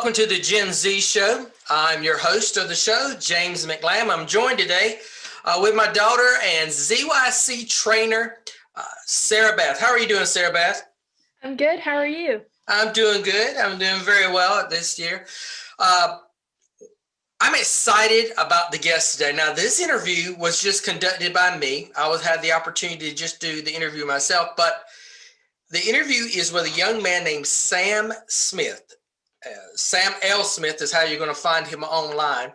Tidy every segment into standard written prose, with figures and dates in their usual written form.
welcome to the Gen Z show. I'm your host of the show, James McLamb. I'm joined today with my daughter and ZYC trainer, Sarah Beth. How are you doing, Sarah Beth? I'm good. How are you? I'm doing good. I'm doing very well this year. I'm excited about the guest today. Now, this interview was just conducted by me. I had the opportunity to just do the interview myself, but the interview is with a young man named Sam Smith. Sam L. Smith is how you're going to find him online.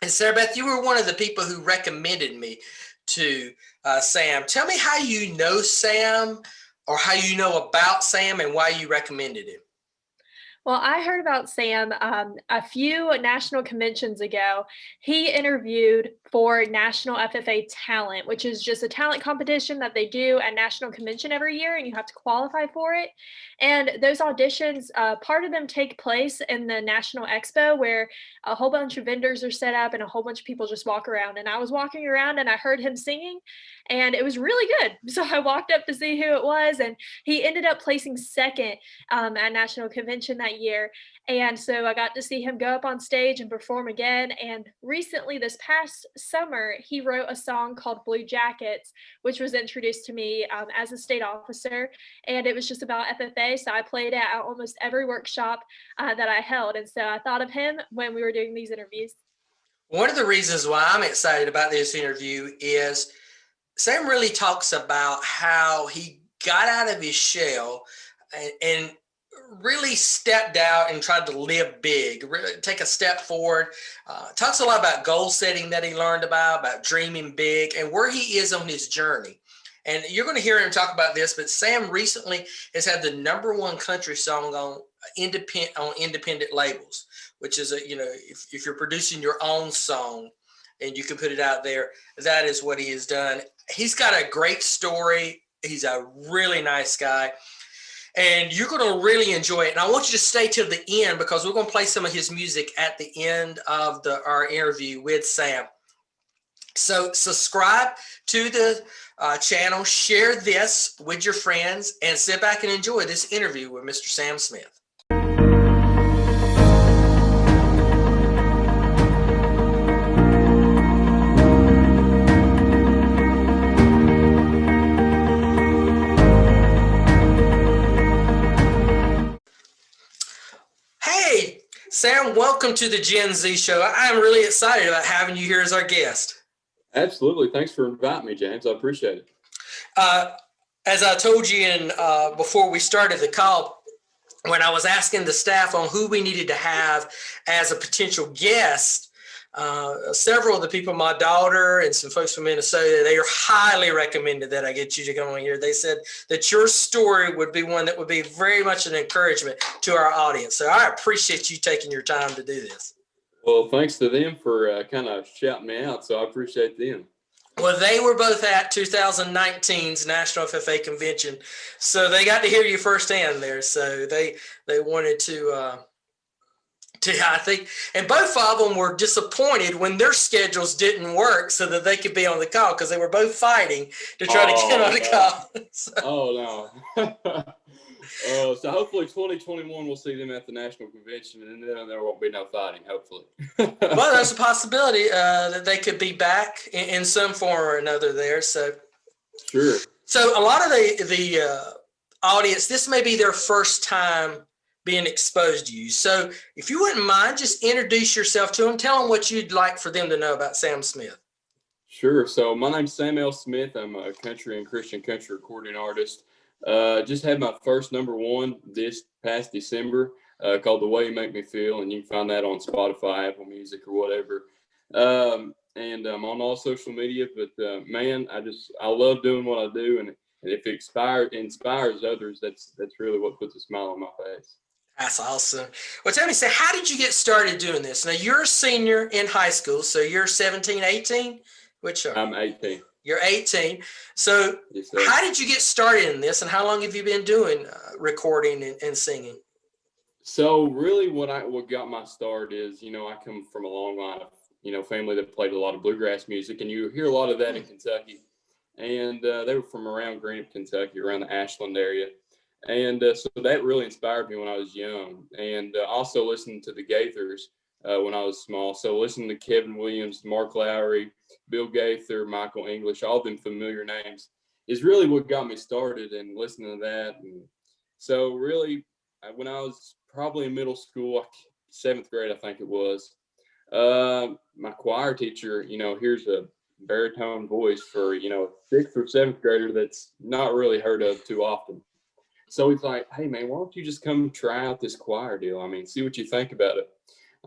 And Sarah Beth, you were one of the people who recommended me to Sam. Tell me how you know Sam, or how you know about Sam, and why you recommended him. Well, I heard about Sam a few national conventions ago. He interviewed for National FFA Talent, which is just a talent competition that they do at National Convention every year, and you have to qualify for it. And those auditions, part of them take place in the National Expo, where a whole bunch of vendors are set up and a whole bunch of people just walk around. And I was walking around and I heard him singing, and it was really good. So I walked up to see who it was, and he ended up placing second at National Convention that year. And so I got to see him go up on stage and perform again. And recently, this past summer, he wrote a song called Blue Jackets, which was introduced to me as a state officer. And it was just about FFA. So I played it at almost every workshop that I held. And so I thought of him when we were doing these interviews. One of the reasons why I'm excited about this interview is Sam really talks about how he got out of his shell and really stepped out and tried to live big, really take a step forward. Talks a lot about goal setting that he learned about dreaming big, and where he is on his journey. And you're going to hear him talk about this, but Sam recently has had the #1 country song on independent labels, which is if you're producing your own song and you can put it out there, that is what he has done. He's got a great story. He's a really nice guy, and you're going to really enjoy it. And I want you to stay till the end, because we're going to play some of his music at the end of our interview with Sam. So subscribe to the channel, share this with your friends, and sit back and enjoy this interview with Mr. Sam Smith. Sam, welcome to the Gen Z show. I'm really excited about having you here as our guest. Absolutely. Thanks for inviting me, James. I appreciate it. As I told you before we started the call, when I was asking the staff on who we needed to have as a potential guest, several of the people, my daughter and some folks from Minnesota, they are highly recommended that I get you to come on here. They said that your story would be one that would be very much an encouragement to our audience. So I appreciate you taking your time to do this. Well, thanks to them for kind of shouting me out. So I appreciate them. Well, they were both at 2019's National FFA Convention, so they got to hear you firsthand there. So they wanted to I think, and both of them were disappointed when their schedules didn't work so that they could be on the call, because they were both fighting to try to get on the call. So. Oh, no. So hopefully 2021 we'll see them at the National Convention, and then there won't be no fighting, hopefully. Well, there's a possibility that they could be back in some form or another there. So sure. So a lot of the audience, this may be their first time being exposed to you. So if you wouldn't mind, just introduce yourself to them. Tell them what you'd like for them to know about Sam Smith. Sure. So my name's Sam L. Smith. I'm a country and Christian country recording artist. Just had my first #1 this past December called The Way You Make Me Feel, and you can find that on Spotify, Apple Music, or whatever. And I'm on all social media, but man, I love doing what I do, and if it inspires others, that's really what puts a smile on my face. That's awesome. Well, tell me, how did you get started doing this? Now, you're a senior in high school, so you're 17, 18? I'm 18. You're 18. So yes, how did you get started in this, and how long have you been doing recording and singing? So really what got my start is, I come from a long line of, family that played a lot of bluegrass music, and you hear a lot of that in Kentucky. And they were from around Greenup, Kentucky, around the Ashland area. And so that really inspired me when I was young. And also listening to the Gaithers when I was small. So listening to Kevin Williams, Mark Lowry, Bill Gaither, Michael English, all them familiar names is really what got me started and listening to that. And so really, when I was probably in middle school, 7th grade, I think it was, my choir teacher, here's a baritone voice for, 6th or 7th grader that's not really heard of too often. So he's like, hey, man, why don't you just come try out this choir deal? I mean, see what you think about it.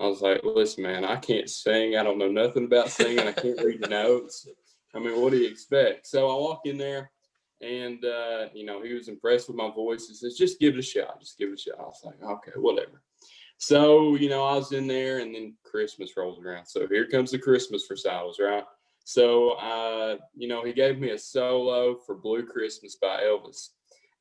I was like, listen, man, I can't sing. I don't know nothing about singing. I can't read the notes. I mean, what do you expect? So I walk in there and, he was impressed with my voice. He says, just give it a shot. Just give it a shot. I was like, okay, whatever. So, I was in there and then Christmas rolls around. So here comes the Christmas recitals, right? So, he gave me a solo for Blue Christmas by Elvis.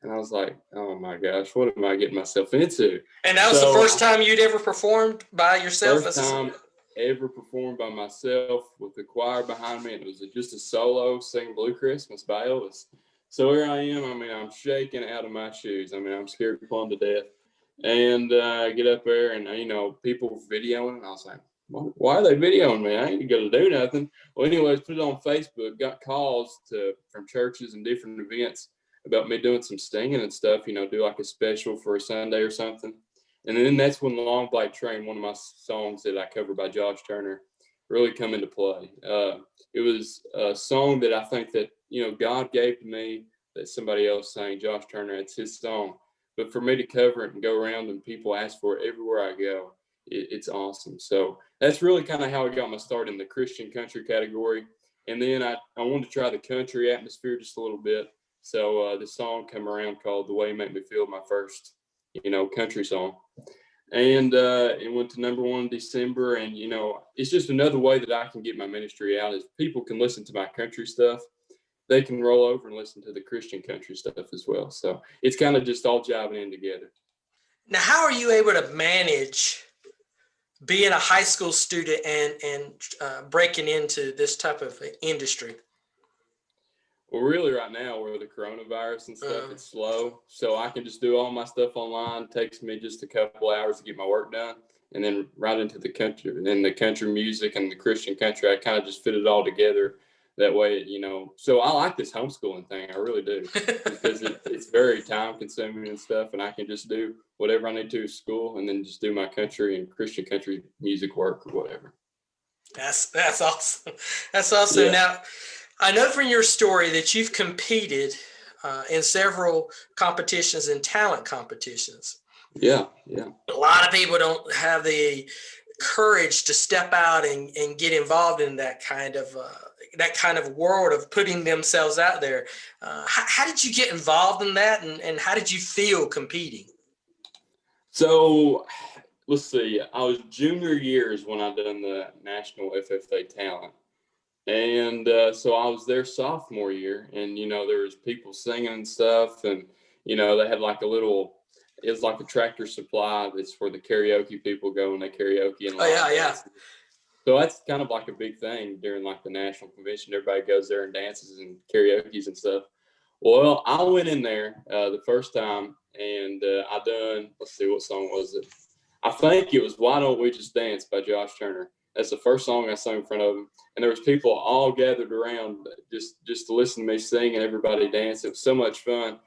And I was like, oh my gosh, what am I getting myself into? And that was the first time you'd ever performed by yourself? First time ever performed by myself with the choir behind me. And it was just a solo singing Blue Christmas by Elvis. So here I am. I mean, I'm shaking out of my shoes. I mean, I'm scared to plumb to death. And I get up there and, people videoing. And I was like, why are they videoing me? I ain't going to do nothing. Well, anyways, put it on Facebook, got calls from churches and different events about me doing some singing and stuff, do like a special for a Sunday or something. And then that's when Long Black Train, one of my songs that I covered by Josh Turner, really come into play. It was a song that I think that, God gave to me that somebody else sang. Josh Turner, it's his song. But for me to cover it and go around and people ask for it everywhere I go, it's awesome. So that's really kind of how I got my start in the Christian country category. And then I wanted to try the country atmosphere just a little bit. So this song come around called The Way You Make Me Feel, my first, country song. And it went to #1 in December. And, it's just another way that I can get my ministry out is people can listen to my country stuff. They can roll over and listen to the Christian country stuff as well. So it's kind of just all jiving in together. Now, how are you able to manage being a high school student and breaking into this type of industry? Well, really right now with the coronavirus and stuff, it's slow. So I can just do all my stuff online. It takes me just a couple hours to get my work done. And then right into the country, and then the country music and the Christian country, I kind of just fit it all together that way, So I like this homeschooling thing. I really do. Because it's very time consuming and stuff. And I can just do whatever I need to at school and then just do my country and Christian country music work or whatever. That's awesome. That's awesome. Yeah. Now, I know from your story that you've competed in several competitions and talent competitions. Yeah. A lot of people don't have the courage to step out and get involved in that kind of world of putting themselves out there. How did you get involved in that, and how did you feel competing? So let's see. I was junior years when I done the National FFA Talent. And so I was there sophomore year, and there was people singing and stuff, and they had like it was like a Tractor Supply that's where the karaoke people go and they karaoke and yeah. So that's kind of like a big thing during like the national convention. Everybody goes there and dances and karaoke's and stuff. Well, I went in there the first time, and I done, let's see, what song was it? I think it was Why Don't We Just Dance by Josh Turner. That's the first song I sang in front of him. And there was people all gathered around just to listen to me sing and everybody dance. It was so much fun.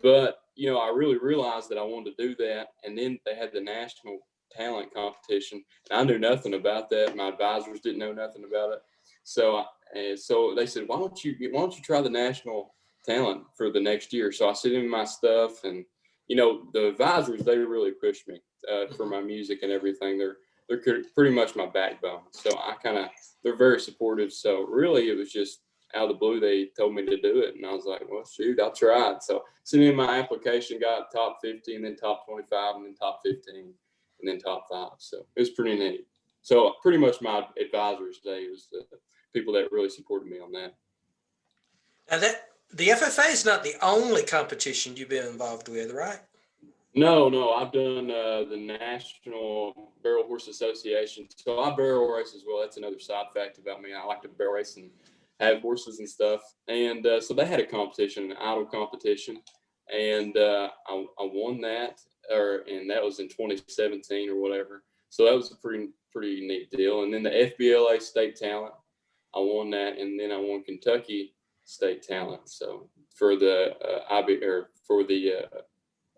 But, I really realized that I wanted to do that. And then they had the national talent competition. And I knew nothing about that. My advisors didn't know nothing about it. So they said, why don't you try the national talent for the next year? So I sent in my stuff, and, the advisors, they really pushed me for my music and everything. They're pretty much my backbone. So they're very supportive. So really it was just out of the blue, they told me to do it. And I was like, well, shoot, I'll try it. So sent in my application, got top 50 and then top 25 and then top 15 and then top 5. So it was pretty neat. So pretty much my advisors today was the people that really supported me on that. Now the FFA is not the only competition you've been involved with, right? No, I've done the National Barrel Horse Association. So I barrel race as well. That's another side fact about me. I like to barrel race and have horses and stuff. And so they had a competition, an idle competition. and I won that, and that was in 2017 or whatever. So that was a pretty neat deal. And then the FBLA State Talent, I won that, and then I won Kentucky State Talent. So for the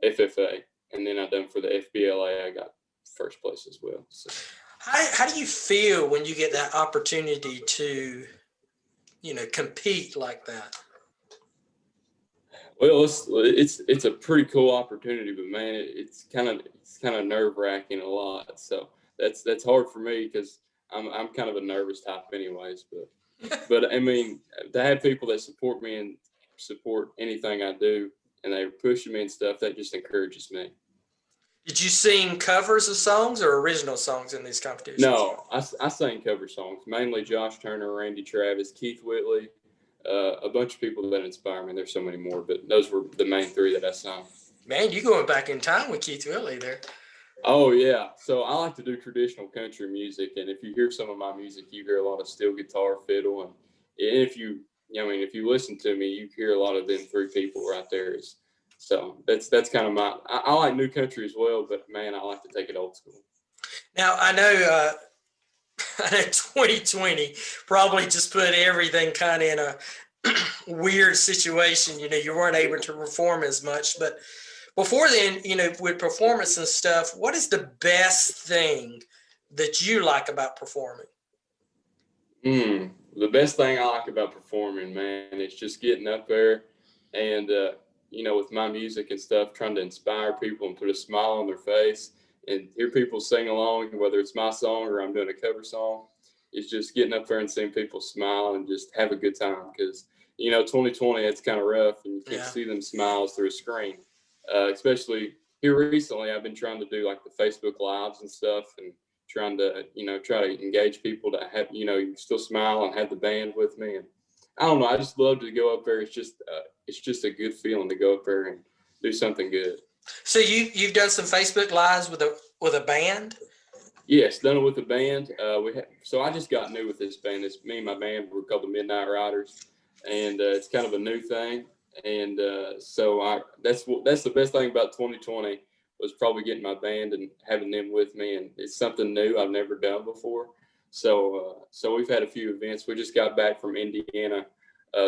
FFA, and then I done for the FBLA, I got first place as well. So how do you feel when you get that opportunity to, compete like that? Well, it's a pretty cool opportunity, but man, it's kind of nerve-wracking a lot. So that's hard for me because I'm kind of a nervous type anyways. But I mean, to have people that support me and support anything I do, and they're pushing me and stuff, that just encourages me. Did you sing covers of songs or original songs in these competitions? No, I sang cover songs, mainly Josh Turner, Randy Travis, Keith Whitley, a bunch of people that inspire me. There's so many more, but those were the main three that I sung. Man, you going back in time with Keith Whitley there. Oh yeah, so I like to do traditional country music, and if you hear some of my music, you hear a lot of steel guitar, fiddle, and if you listen to me, you hear a lot of them three people right there. So that's kind of I like new country as well, but man, I like to take it old school. Now I know 2020 probably just put everything kind of in a weird situation. You weren't able to perform as much, but before then, with performance and stuff, what is the best thing that you like about performing? The best thing I like about performing, man, is just getting up there and, with my music and stuff, trying to inspire people and put a smile on their face and hear people sing along, whether it's my song or I'm doing a cover song. It's just getting up there and seeing people smile and just have a good time because, 2020, it's kind of rough and you can't see them smiles through a screen. Especially here recently, I've been trying to do like the Facebook Lives and stuff and trying to, try to engage people to have, you still smile and have the band with me. And I don't know, I just love to go up there. It's just a good feeling to go up there and do something good. So you've done some Facebook Lives with a band? Yes, done it with a band. So I just got new with this band. It's me and my band. We're called the Midnight Riders, and it's kind of a new thing. And so that's the best thing about 2020 was probably getting my band and having them with me, and it's something new I've never done before. So we've had a few events. We just got back from Indiana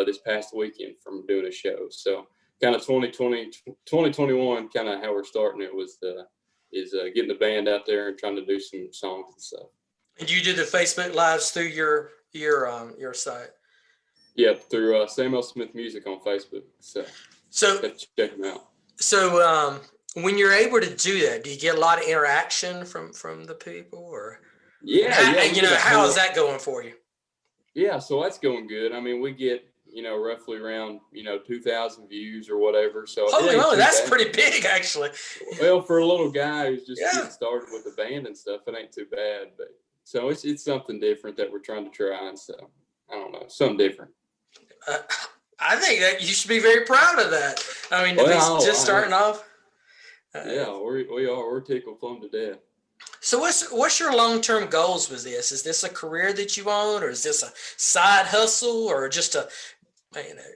this past weekend from doing a show. So kind of 2021, kind of how we're starting it was getting the band out there and trying to do some songs and stuff. And you do the Facebook Lives through your site? Yep, through Samuel Smith Music on Facebook. So check them out. So when you're able to do that, do you get a lot of interaction from the people, or how is that going for you? Yeah, so that's going good. I mean, we get roughly around 2,000 views or whatever. So holy moly, that's pretty big actually. Well, for a little guy who's just getting started with the band and stuff, it ain't too bad. But so it's something different that we're trying to try, and so I don't know, something different. I think that you should be very proud of that. I mean, just starting off. We're tickled plumb to death. So what's your long-term goals with this? Is this a career that you want, or is this a side hustle, or just a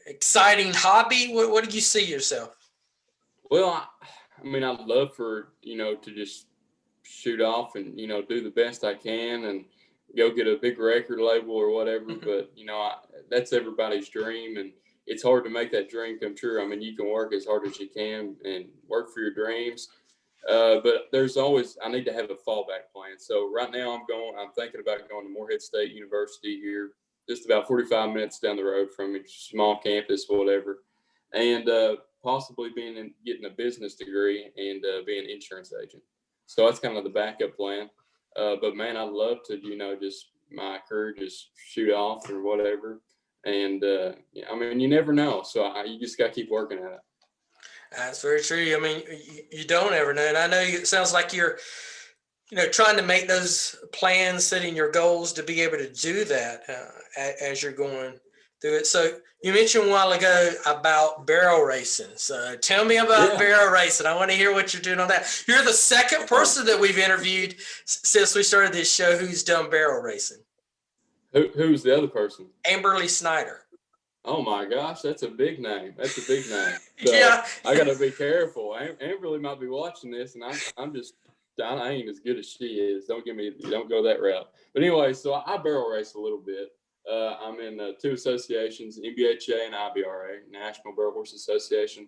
exciting hobby? What do you see yourself? Well, I mean, I'd love for to just shoot off and do the best I can and go get a big record label or whatever. But that's everybody's dream, and it's hard to make that dream come true. I mean, you can work as hard as you can and work for your dreams. But there's always, I need to have a fallback plan. So right now I'm thinking about going to Morehead State University here, just about 45 minutes down the road from me, small campus, whatever. And possibly getting a business degree and being an insurance agent. So that's kind of the backup plan. But man, I'd love to, just my career, just shoot off or whatever. And I mean, you never know. So you just got to keep working at it. That's very true. I mean, you don't ever know. And I know it sounds like you're, trying to make those plans, setting your goals to be able to do that as you're going through it. So you mentioned a while ago about barrel racing. So tell me about barrel racing. I want to hear what you're doing on that. You're the second person that we've interviewed since we started this show who's done barrel racing. Who's the other person? Amberly Snyder. Oh my gosh, that's a big name. That's a big name. So Yeah. I got to be careful. Amberly might be watching this, and I ain't as good as she is. Don't go that route. But anyway, so I barrel race a little bit. I'm in 2 associations, NBHA and IBRA, National Barrel Horse Association,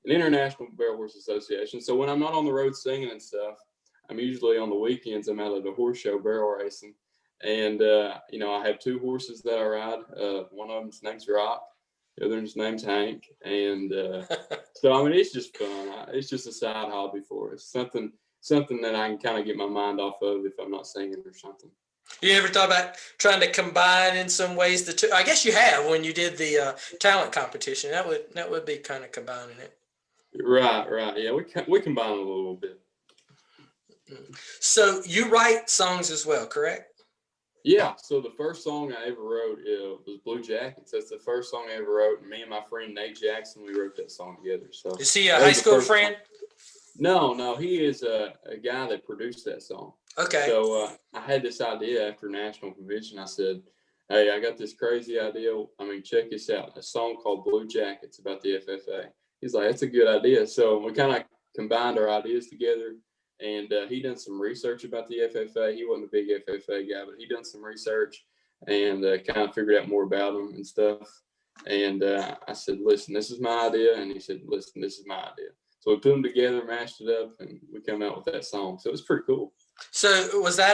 and International Barrel Horse Association. So when I'm not on the road singing and stuff, I'm usually on the weekends. I'm out at a horse show barrel racing. And, I have 2 horses that I ride. One of them's name's Rock. The other's name's Hank. And so, it's just fun. It's just a side hobby for us. Something that I can kind of get my mind off of if I'm not singing or something. You ever thought about trying to combine in some ways the two? I guess you have when you did the talent competition. That would be kind of combining it. Right. Yeah, we combine a little bit. So you write songs as well, correct? Yeah, so the first song I ever wrote was Blue Jackets. That's the first song I ever wrote. Me and my friend Nate Jackson, we wrote that song together. So is he a high school friend? No, he is a guy that produced that song. Okay. So I had this idea after National Convention. I said, hey, I got this crazy idea. Check this out. A song called Blue Jackets about the FFA. He's like, that's a good idea. So we kind of combined our ideas together. And he done some research about the FFA. He wasn't a big FFA guy, but he done some research and kind of figured out more about them and stuff. And I said, listen, this is my idea. And he said, listen, this is my idea. So we put them together, mashed it up, and we came out with that song. So it was pretty cool. So was that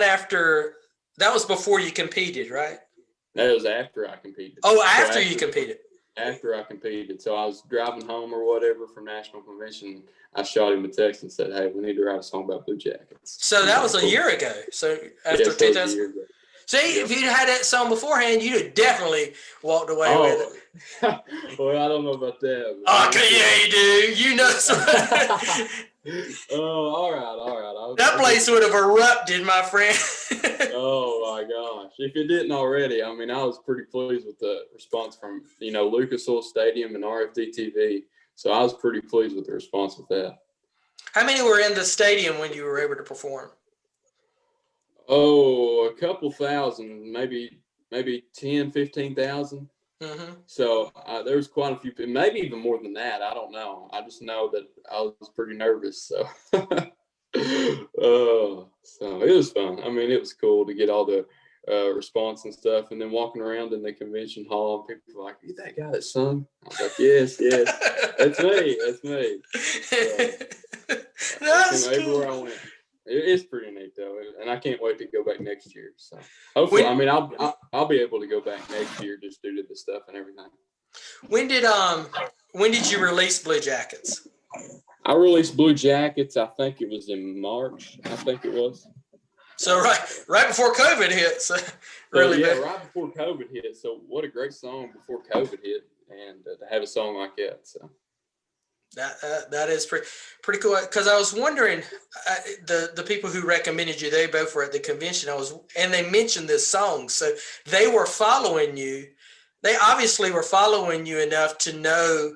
was before you competed, right? That was after I competed. Oh, after you competed. After I competed. So I was driving home or whatever from National Convention. I shot him a text and said, hey, we need to write a song about Blue Jackets. So that was a year ago. So after 2000. See, if you'd had that song beforehand, you'd have definitely walked away with it. Well, I don't know about that. Okay, yeah, you do. You know something. Oh, all right. That place would have erupted, my friend. Oh my gosh! If it didn't already, I was pretty pleased with the response from Lucas Oil Stadium and RFD TV. So I was pretty pleased with the response with that. How many were in the stadium when you were able to perform? Oh, a couple thousand, maybe 10, 15,000. Mm-hmm. So there was quite a few, maybe even more than that. I don't know. I just know that I was pretty nervous. So, so it was fun. It was cool to get all the response and stuff, and then walking around in the convention hall, and people were like, "You that guy that sung?" I was like, "Yes, that's me." That's cool. Everywhere I went. It's pretty neat though, and I can't wait to go back next year. So hopefully, I'll be able to go back next year just due to the stuff and everything. When did you release Blue Jackets? I released Blue Jackets. I think it was in March. I think it was. So right before COVID hit. So really, right before COVID hit. So what a great song before COVID hit, and to have a song like that. So. That is pretty cool, because I was wondering, the people who recommended you, they both were at the convention. And they mentioned this song, so they were following you. They obviously were following you enough to know,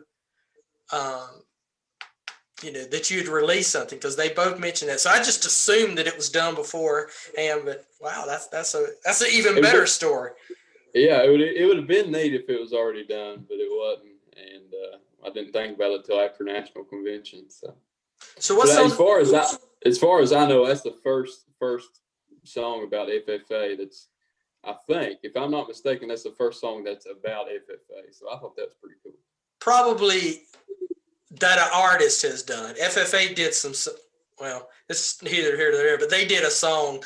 that you'd release something, because they both mentioned that. So I just assumed that it was done beforehand. But wow, that's an even better story. Yeah, it would have been neat if it was already done, but it wasn't, and I didn't think about it until after National Convention. So what's as far as I know, that's the first song about FFA. That's, I think, if I'm not mistaken, that's the first song that's about FFA. So I thought that was pretty cool. Probably that an artist has done. FFA did some. Well, it's neither here nor there, but they did a song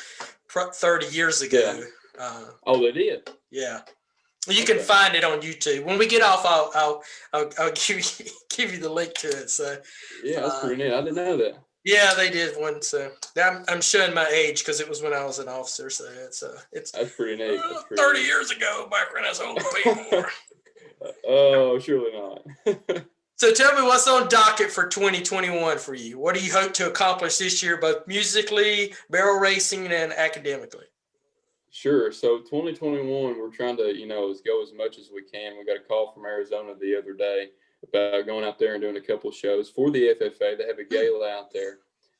30 years ago. Yeah. Oh, they did. Yeah. You can find it on YouTube. When we get off, I'll give you the link to it. So yeah, that's pretty neat. I didn't know that. Yeah, they did one. So I'm showing my age because it was when I was an officer. So it's that's pretty neat. 30 years ago, back when I was old people. Oh, surely not. So tell me, what's on docket for 2021 for you? What do you hope to accomplish this year, both musically, barrel racing, and academically? Sure. So 2021, we're trying to, go as much as we can. We got a call from Arizona the other day about going out there and doing a couple of shows for the FFA. They have a gala out there.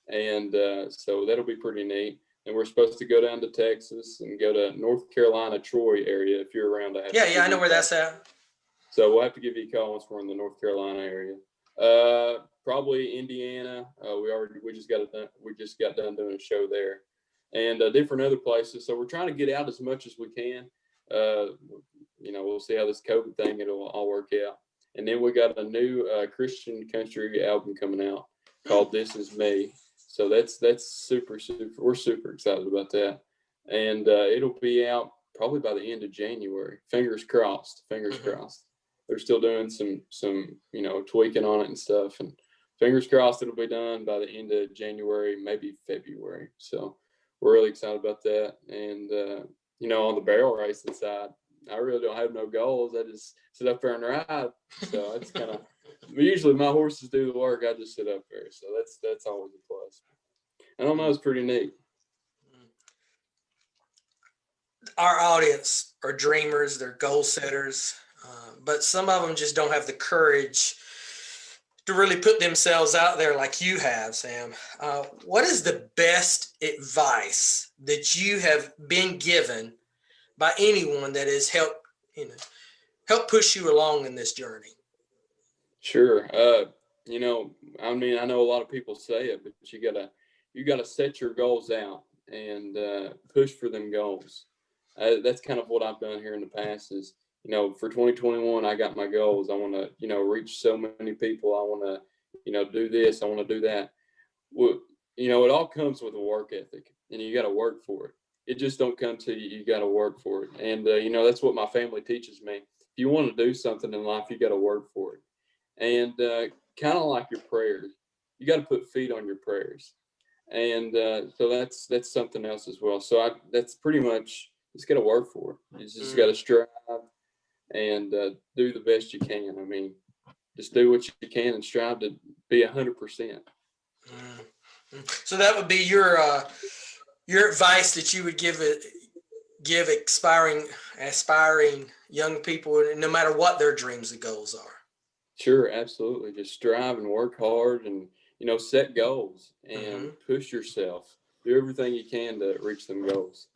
And so that'll be pretty neat. And we're supposed to go down to Texas and go to North Carolina, Troy area if you're around. Yeah, I know where that's at. So we'll have to give you a call once we're in the North Carolina area. Probably Indiana. We just got done doing a show there, and different other places. So we're trying to get out as much as we can. We'll see how this COVID thing, it'll all work out. And then we got a new Christian country album coming out called "This Is Me." So that's super. We're super excited about that, and it'll be out probably by the end of January. Fingers crossed. Fingers crossed. They're still doing some tweaking on it and stuff, and fingers crossed it'll be done by the end of January, maybe February. So we're really excited about that. And on the barrel racing side, I really don't have no goals. I just sit up there and ride. So it's kind of usually my horses do the work. I just sit up there. So that's always a plus. I don't know. It's pretty neat. Our audience are dreamers. They're goal setters. But some of them just don't have the courage to really put themselves out there like you have, Sam. What is the best advice that you have been given by anyone that has helped push you along in this journey? Sure. I know a lot of people say it, but you gotta set your goals out and push for them goals. That's kind of what I've done here in the past is, for 2021, I got my goals. I want to, reach so many people. I want to, do this. I want to do that. Well, it all comes with a work ethic, and you got to work for it. It just don't come to you. You got to work for it. And, that's what my family teaches me. If you want to do something in life, you got to work for it. And kind of like your prayers, you got to put feet on your prayers. And so that's something else as well. So that's pretty much, just got to work for it. You just got to strive and do the best you can. I mean, just do what you can and strive to be 100%. So that would be your advice that you would give aspiring young people, no matter what their dreams and goals are. Sure, absolutely. Just strive and work hard, and set goals and push yourself. Do everything you can to reach them goals.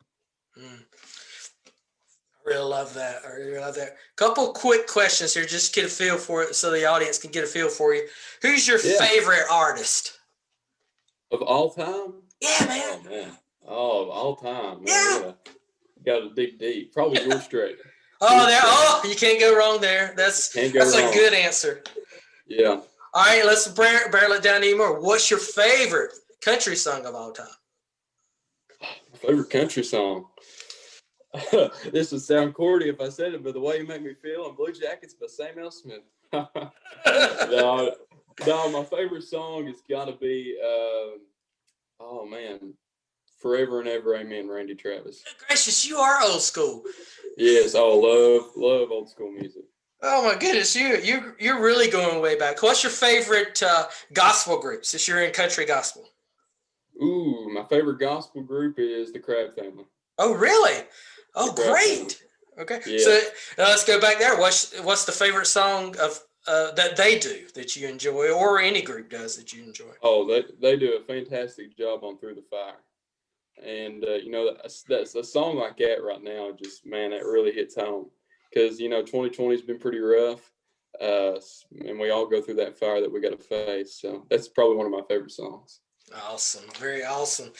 I really love that. Couple quick questions here, just to get a feel for it, so the audience can get a feel for you. Who's your favorite artist of all time? Yeah, man. Oh man, of all time. Man. Yeah. Got to dig deep. Probably George Strait. You can't go wrong there. That's a good answer. Yeah. All right, let's barrel it down anymore. What's your favorite country song of all time? My favorite country song. This would sound corny if I said it, but The Way You Make Me Feel and Blue Jackets by Samuel Smith. No, my favorite song has got to be, Forever and Ever, Amen, Randy Travis. Gracious, you are old school. Yes, love old school music. Oh my goodness, you're really going way back. What's your favorite gospel group since you're in country gospel? Ooh, my favorite gospel group is the Crab Family. Oh, really? Oh, great. Okay, yeah. So let's go back there. What's the favorite song of that they do that you enjoy, or any group does that you enjoy? Oh, they do a fantastic job on Through the Fire. And, that's a song like that right now, just, man, that really hits home. Because, 2020 has been pretty rough. And we all go through that fire that we got to face. So that's probably one of my favorite songs. Awesome. Very awesome.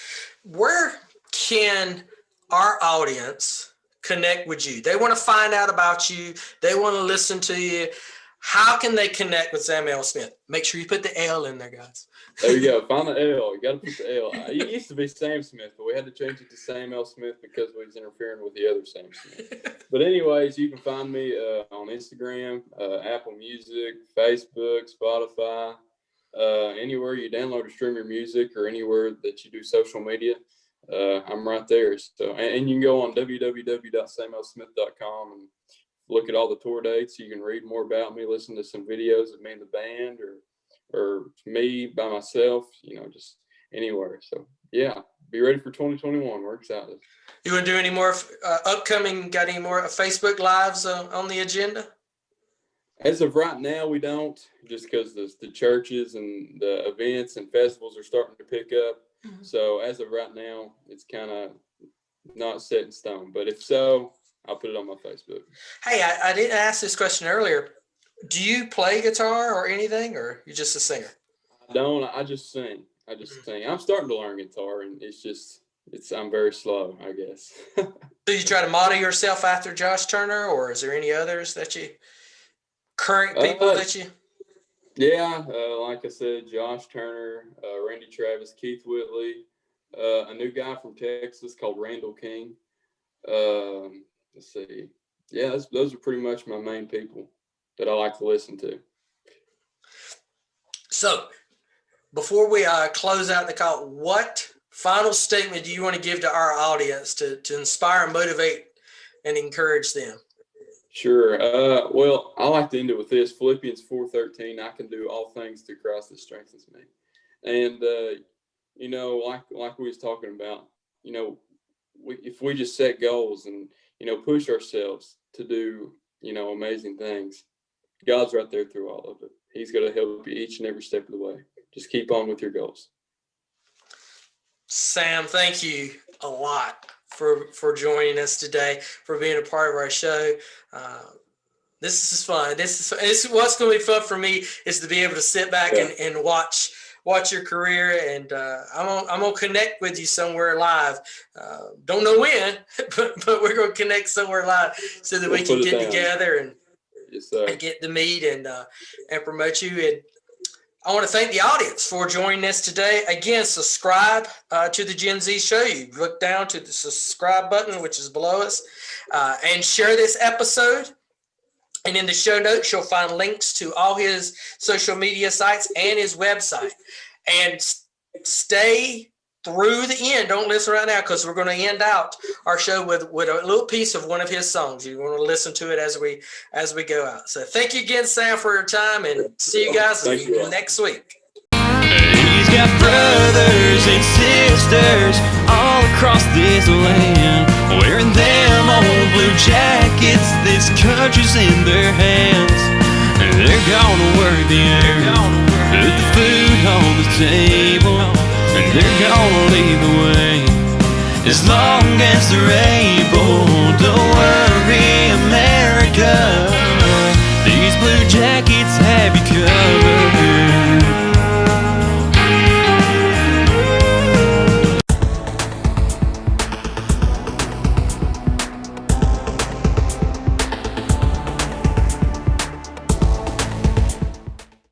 Where can our audience connect with you? They want to find out about you. They want to listen to you. How can they connect with Samuel Smith? Make sure you put the L in there, guys. There you go. Find the L. You got to put the L. It used to be Sam Smith, but we had to change it to Samuel Smith because we was interfering with the other Sam Smith. But anyways, you can find me on Instagram, Apple Music, Facebook, Spotify, anywhere you download or stream your music, or anywhere that you do social media. I'm right there. So, and you can go on www.samuelsmith.com and look at all the tour dates. You can read more about me, listen to some videos of me and the band, or me by myself, just anywhere. So yeah, be ready for 2021. We're excited. You want to do any more got any more Facebook Lives on the agenda? As of right now, we don't, just because the churches and the events and festivals are starting to pick up. Mm-hmm. So as of right now, it's kind of not set in stone. But if so, I'll put it on my Facebook. Hey, I didn't ask this question earlier. Do you play guitar or anything, or you're just a singer? I just sing. Sing. I'm starting to learn guitar, and I'm very slow, I guess. Do you try to model yourself after Josh Turner, or is there any others current people that you? Yeah, like I said, Josh Turner, Randy Travis, Keith Whitley, a new guy from Texas called Randall King. Let's see. Yeah, those are pretty much my main people that I like to listen to. So, before we close out the call, what final statement do you want to give to our audience to inspire, motivate, and encourage them? Sure. Well, I like to end it with this. Philippians 4:13, I can do all things through Christ that strengthens me. And, like we was talking about, if we just set goals and, push ourselves to do, amazing things, God's right there through all of it. He's going to help you each and every step of the way. Just keep on with your goals. Sam, thank you a lot for joining us today, for being a part of our show. This is fun. This is what's going to be fun for me, is to be able to sit back and watch your career, and I'm gonna connect with you somewhere live. Don't know when, but we're gonna connect somewhere live so that we can get together and get to meet and promote you. And I want to thank the audience for joining us today. Again, subscribe to the Gen Z Show. You look down to the subscribe button, which is below us, and share this episode. And in the show notes, you'll find links to all his social media sites and his website. And stay through the end. Don't listen right now, because we're going to end out our show with a little piece of one of his songs. You want to listen to it as we go out. So thank you again, Sam, for your time, and see you guys next week. He's got brothers and sisters all across this land, wearing them old blue jackets. This country's in their hands, and they're gonna work the earth, put the food on the table, and they're gonna lead the way as long as they're able. Don't worry, America, these blue jackets have you covered.